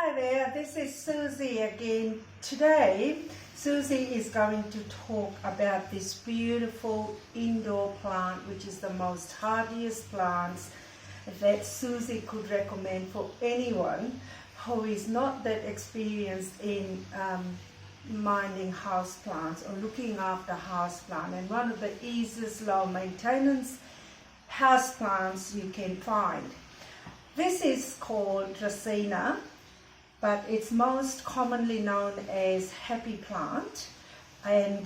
Hi there, this is Susie again. Today, Susie is going to talk about this beautiful indoor plant, which is the most hardiest plants that Susie could recommend for anyone who is not that experienced in minding house plants or looking after house plant, and one of the easiest low maintenance house plants you can find. This is called Draceana, but it's most commonly known as happy plant, and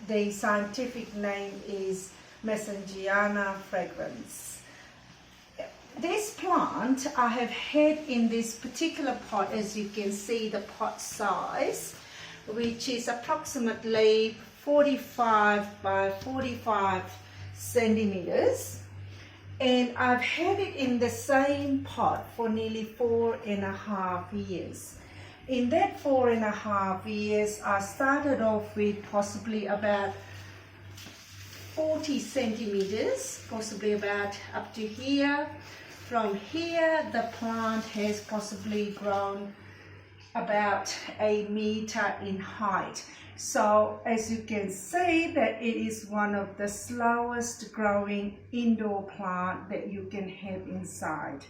the scientific name is Masangeana fragrans. This plant I have had in this particular pot, as you can see the pot size, which is approximately 45 by 45 centimeters. And I've had it in the same pot for nearly 4.5 years. In that 4.5 years, I started off with possibly about 40 centimeters, possibly about up to here. From here, the plant has possibly grown about 1 meter in height. So as you can see, that it is one of the slowest growing indoor plant that you can have inside.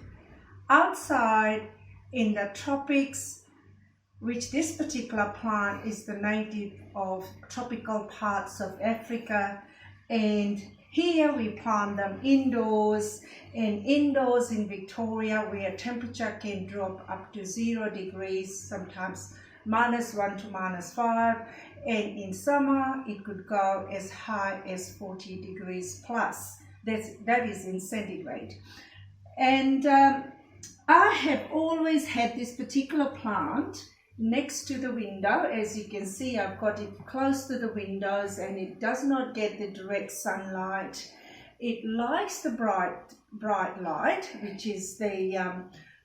Outside in the tropics, which this particular plant is the native of tropical parts of Africa, and here we plant them indoors, and indoors in Victoria where temperature can drop up to 0 degrees, sometimes -1 to -5, and in summer it could go as high as 40 degrees plus. That is in centigrade. And I have always had this particular plant next to the window. As you can see, I've got it close to the windows, and it does not get the direct sunlight. It likes the bright light, which is the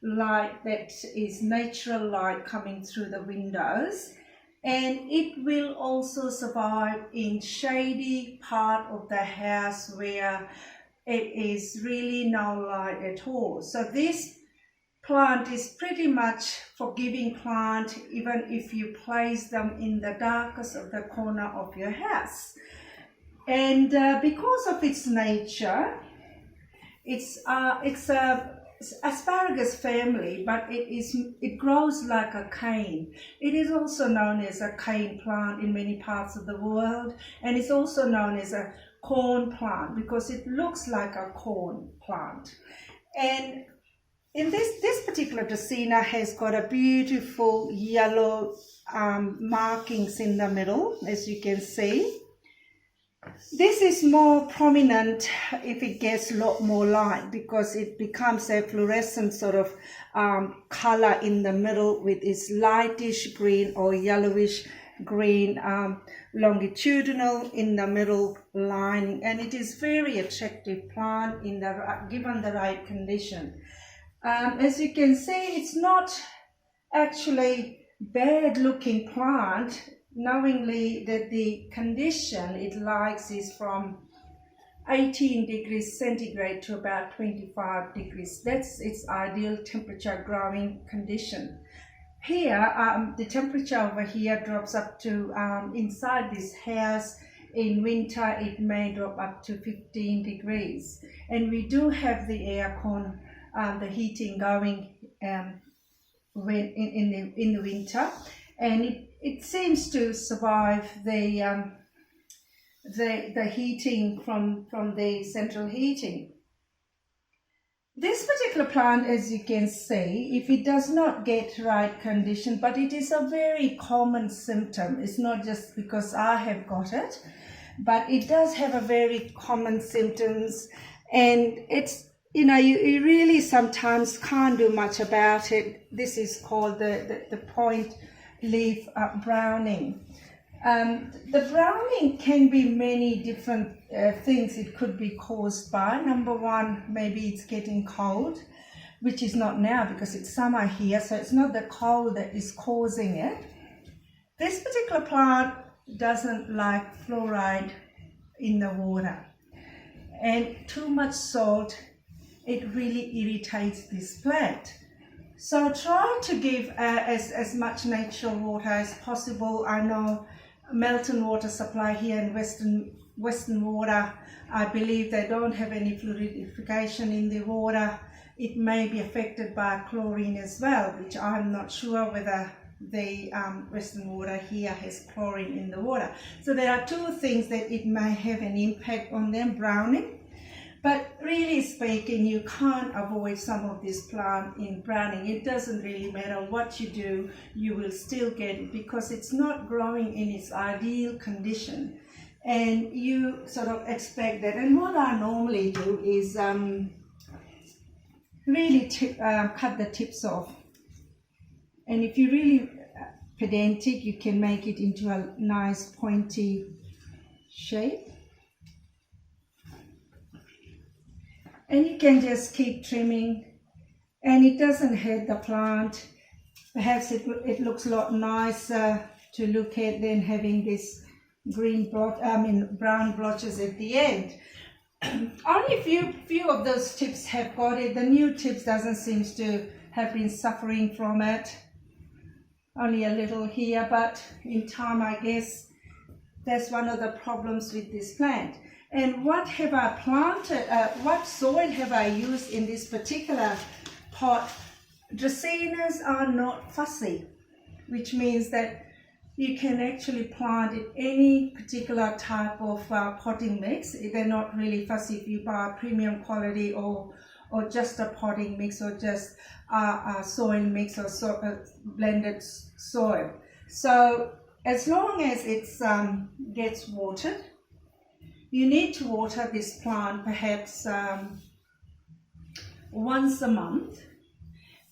light that is natural light coming through the windows, and it will also survive in shady part of the house where it is really no light at all. So this plant is pretty much forgiving plant, even if you place them in the darkest of the corner of your house. And because of its nature, it's a asparagus family, but it grows like a cane. It is also known as a cane plant in many parts of the world, and it's also known as a corn plant because it looks like a corn plant. And in this particular Draceana has got a beautiful yellow markings in the middle, as you can see. This is more prominent if it gets a lot more light, because it becomes a fluorescent sort of color in the middle with its lightish green or yellowish green longitudinal in the middle lining, and it is very attractive plant in the given the right condition. As you can see, it's not actually bad looking plant, knowingly that the condition it likes is from 18 degrees centigrade to about 25 degrees. That's its ideal temperature growing condition. Here, the temperature over here drops up to, inside this house, in winter it may drop up to 15 degrees. And we do have the aircon, the heating going when in the winter, and it seems to survive the heating from the central heating. This particular plant, as you can see, if it does not get right condition, but it is a very common symptom. It's not just because I have got it, but it does have a very common symptoms, and it's, you know, you really sometimes can't do much about it. This is called the point leaf browning. The browning can be many different things it could be caused by. Number one, maybe it's getting cold, which is not now because it's summer here, so it's not the cold that is causing it. This particular plant doesn't like fluoride in the water, and too much salt, it really irritates this plant. So try to give as much natural water as possible. I know Melton water supply here in Western water, I believe they don't have any fluidification in the water. It may be affected by chlorine as well, which I'm not sure whether the Western water here has chlorine in the water. So there are two things that it may have an impact on them browning. But really speaking, you can't avoid some of this plant in browning. It doesn't really matter what you do, you will still get it because it's not growing in its ideal condition. And you sort of expect that. And what I normally do is really cut the tips off. And if you're really pedantic, you can make it into a nice pointy shape. And you can just keep trimming, and it doesn't hurt the plant. Perhaps it looks a lot nicer to look at than having this brown blotches at the end. Only few of those tips have got it. The new tips doesn't seem to have been suffering from it. Only a little here, but in time, I guess that's one of the problems with this plant. And what have I planted, what soil have I used in this particular pot? Draceanas are not fussy, which means that you can actually plant in any particular type of potting mix. They're not really fussy if you buy a premium quality or just a potting mix or just a soil mix or blended soil. So as long as it gets watered, you need to water this plant perhaps once a month.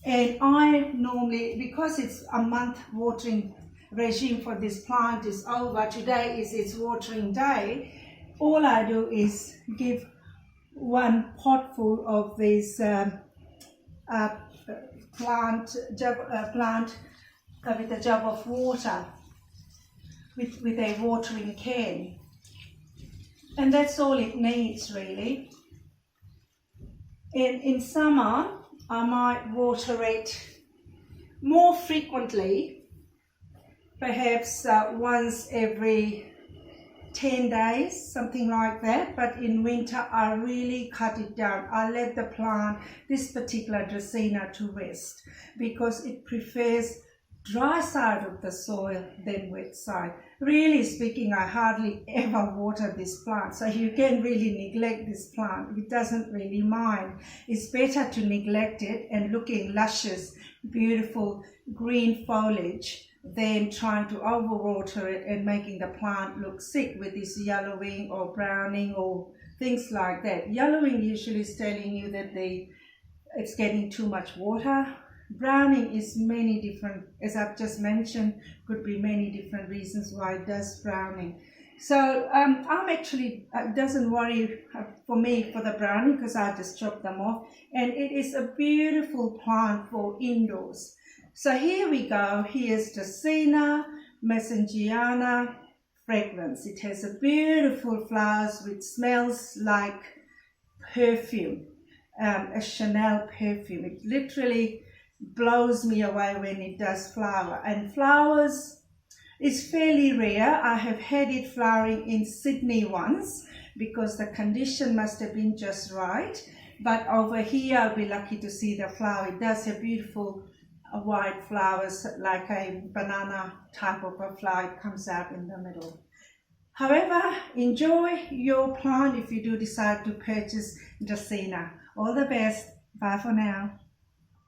And I normally, because it's a month watering regime for this plant is over, today is its watering day, all I do is give one pot full of this plant with a jug of water with a watering can. And that's all it needs really. In summer, I might water it more frequently, perhaps once every 10 days, something like that. But in winter, I really cut it down. I let the plant, this particular Draceana, to rest because it prefers dry side of the soil than wet side. Really speaking, I hardly ever water this plant, so you can really neglect this plant. It doesn't really mind. It's better to neglect it and looking luscious, beautiful green foliage than trying to overwater it and making the plant look sick with this yellowing or browning or things like that. Yellowing usually is telling you that it's getting too much water. Browning is many different, as I've just mentioned, could be many different reasons why it does browning. So I'm actually, it doesn't worry for me for the browning because I just chop them off. And it is a beautiful plant for indoors. So here we go. Here's Draceana, Masangeana, Fragans. It has a beautiful flowers which smells like perfume, a Chanel perfume. It literally blows me away when it does flower. And flowers is fairly rare. I have had it flowering in Sydney once because the condition must have been just right. But over here, I'll be lucky to see the flower. It does have beautiful white flowers, like a banana type of a flower. It comes out in the middle. However, enjoy your plant if you do decide to purchase Draceana. All the best. Bye for now.